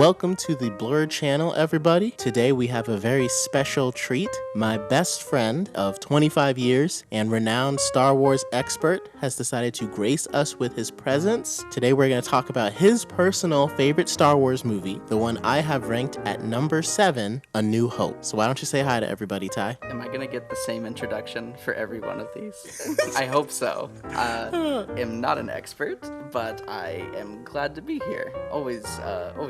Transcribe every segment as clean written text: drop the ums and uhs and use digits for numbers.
Welcome to the Blur channel, everybody. Today we have a very special treat. My best friend of 25 years and renowned Star Wars expert has decided to grace us with his presence. Today we're going to talk about his personal favorite Star Wars movie, the one I have ranked at number 7, A New Hope. So why don't you say hi to everybody, Ty? Am I going to get the same introduction for every one of these? I hope so. I'm not an expert, but I am glad to be here. Always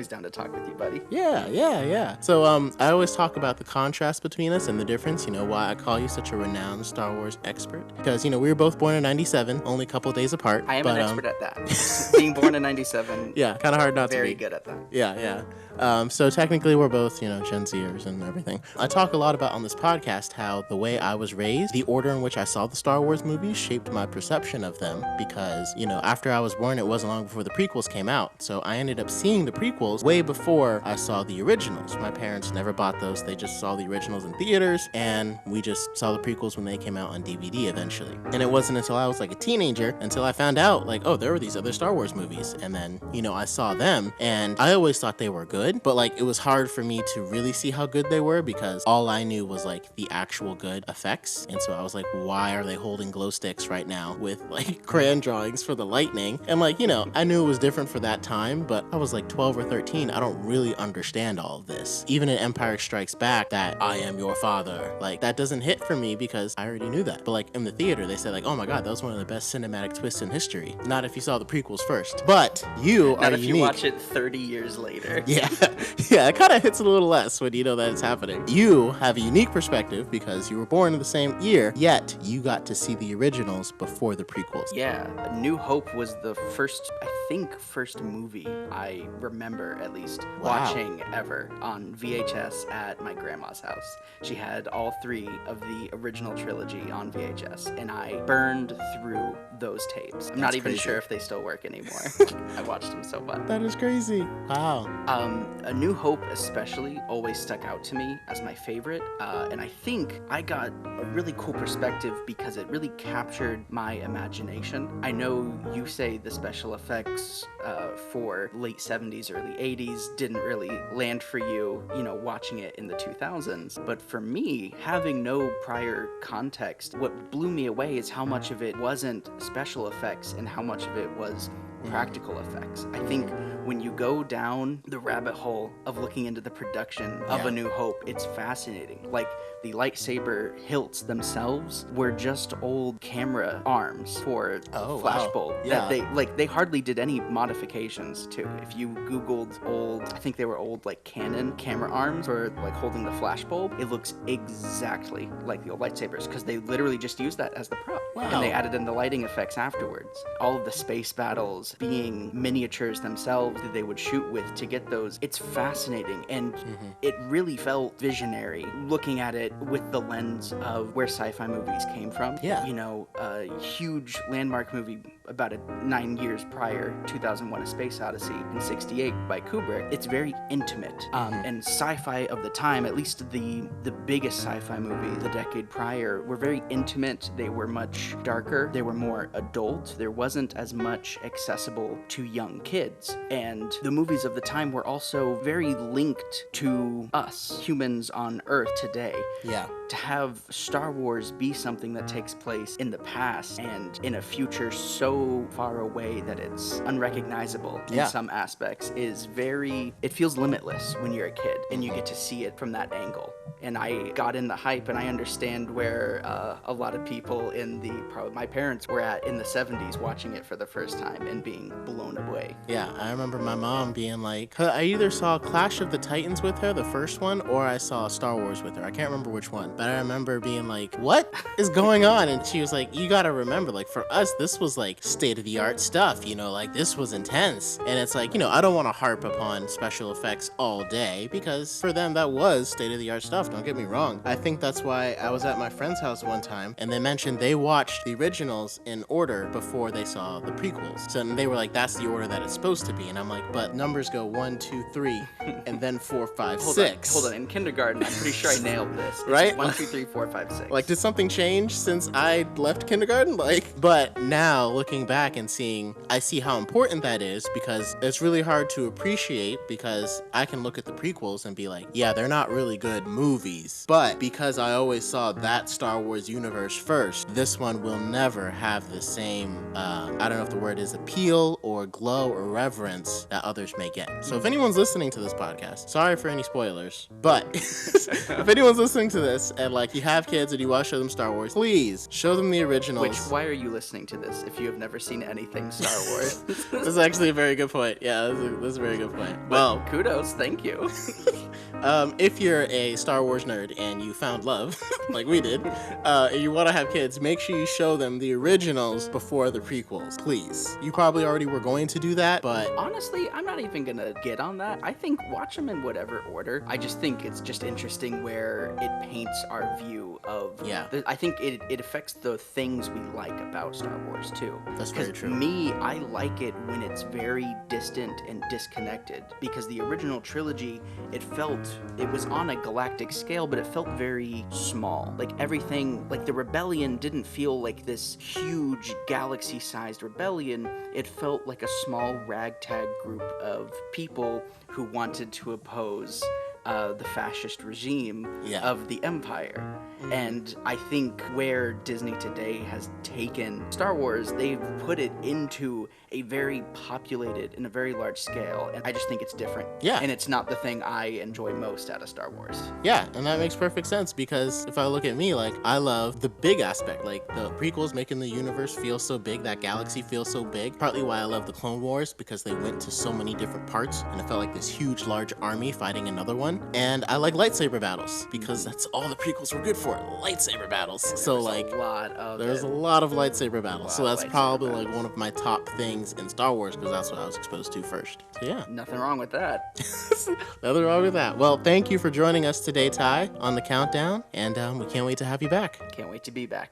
down to talk with you, buddy. Yeah. So I always talk about the contrast between us and the difference, why I call you such a renowned Star Wars expert. Because, we were both born in 97, only a couple days apart. I am an expert at that. Being born in 97. Yeah, kind of hard not to be. Very good at that. Yeah. So technically we're both, Gen Zers and everything. I talk a lot about on this podcast how the way I was raised, the order in which I saw the Star Wars movies shaped my perception of them because, after I was born, it wasn't long before the prequels came out. So I ended up seeing the prequels way before I saw the originals. My parents never bought those. They just saw the originals in theaters, and we just saw the prequels when they came out on DVD eventually. And it wasn't until I was like a teenager until I found out there were these other Star Wars movies. And then, I saw them, and I always thought they were good, but it was hard for me to really see how good they were because all I knew was the actual good effects. And so I was like, why are they holding glow sticks right now with crayon drawings for the lightning? And I knew it was different for that time, but I was 12 or 13. I don't really understand all of this. Even in Empire Strikes Back, that I am your father, that doesn't hit for me because I already knew that. But in the theater, they said oh my God, that was one of the best cinematic twists in history. Not if you saw the prequels first, but you Not are if unique. you watch it 30 years later. Yeah, it kind of hits a little less when you know that it's happening. You have a unique perspective because you were born in the same year, yet you got to see the originals before the prequels. Yeah, A New Hope was the first movie I remember at least watching ever on VHS at my grandma's house. She had all 3 of the original trilogy on VHS, and I burned through those tapes. I'm not even sure if they still work anymore. I watched them so much. That is crazy. Wow. A New Hope especially always stuck out to me as my favorite, and I think I got a really cool perspective because it really captured my imagination. I know you say the special effects for late 70s, early 80s didn't really land for you, watching it in the 2000s, but for me, having no prior context, what blew me away is how much of it wasn't special effects and how much of it was practical effects. I think when you go down the rabbit hole of looking into the production of A New Hope, it's fascinating. The lightsaber hilts themselves were just old camera arms for flashbulb. Yeah. That they hardly did any modifications to. If you Googled I think they were old Canon camera arms for holding the flashbulb, it looks exactly like the old lightsabers because they literally just used that as the prop. Wow. And they added in the lighting effects afterwards. All of the space battles being miniatures themselves that they would shoot with to get those. It's fascinating, and it really felt visionary looking at it with the lens of where sci-fi movies came from. Yeah. A huge landmark movie about 9 years prior, 2001: A Space Odyssey, in '68 by Kubrick. It's very intimate, and sci-fi of the time, at least the biggest sci-fi movies the decade prior, were very intimate. They were much darker. They were more adult. There wasn't as much accessible to young kids, and the movies of the time were also very linked to us humans on Earth today. Yeah. To have Star Wars be something that takes place in the past and in a future so far away that it's unrecognizable in some aspects it feels limitless when you're a kid and you get to see it from that angle. And I got in the hype, and I understand where a lot of people probably my parents were at in the 70s watching it for the first time and being blown away. Yeah, I remember my mom being I either saw Clash of the Titans with her, the first one, or I saw Star Wars with her. I can't remember which one, but I remember being what is going on? And she was you gotta remember, for us, this was state-of-the-art stuff, this was intense. And it's I don't want to harp upon special effects all day because for them, that was state-of-the-art stuff. stuff, don't get me wrong. I think that's why I was at my friend's house one time and they mentioned they watched the originals in order before they saw the prequels. So they were like, that's the order that it's supposed to be. And I'm like, but numbers go 1, 2, 3, and then 4, 5, 6. Hold on. In kindergarten, I'm pretty sure I nailed this. It's Right? 1, 2, 3, 4, 5, 6. Like, did something change since I left kindergarten? But now looking back and seeing, I see how important that is because it's really hard to appreciate because I can look at the prequels and be like, yeah, they're not really good movies. But because I always saw that Star Wars universe first, this one will never have the same, I don't know if the word is appeal or glow or reverence that others may get. So if anyone's listening to this podcast, sorry for any spoilers, but if anyone's listening to this and like you have kids and you want to show them Star Wars, please show them the originals. Why are you listening to this if you have never seen anything Star Wars? That's actually a very good point. Yeah, that's a very good point. Well, kudos, thank you. if you're a Star Wars nerd and you found love, like we did, and you want to have kids, make sure you show them the originals before the prequels, please. You probably already were going to do that, but honestly, I'm not even gonna get on that. I think watch them in whatever order. I just think it's just interesting where it paints our view of. Yeah. I think it affects the things we like about Star Wars too. That's very true. Me, I like it when it's very distant and disconnected because the original trilogy, it was on a galactic scale, but it felt very small. Like everything, like the rebellion didn't feel like this huge galaxy-sized rebellion. It felt like a small ragtag group of people who wanted to oppose the fascist regime of the Empire. And I think where Disney today has taken Star Wars, they've put it into a very populated and a very large scale. And I just think it's different. Yeah. And it's not the thing I enjoy most out of Star Wars. Yeah, and that makes perfect sense because if I look at me, like, I love the big aspect, like the prequels making the universe feel so big, that galaxy feels so big. Partly why I love the Clone Wars because they went to so many different parts and it felt like this huge, large army fighting another one. And I like lightsaber battles because that's all the prequels were good for, lightsaber battles. So like, there's a lot of lightsaber battles. So that's probably like one of my top things in Star Wars because that's what I was exposed to first. So yeah. Nothing wrong with that. Nothing wrong with that. Well, thank you for joining us today, Ty, on the countdown, and we can't wait to have you back. Can't wait to be back.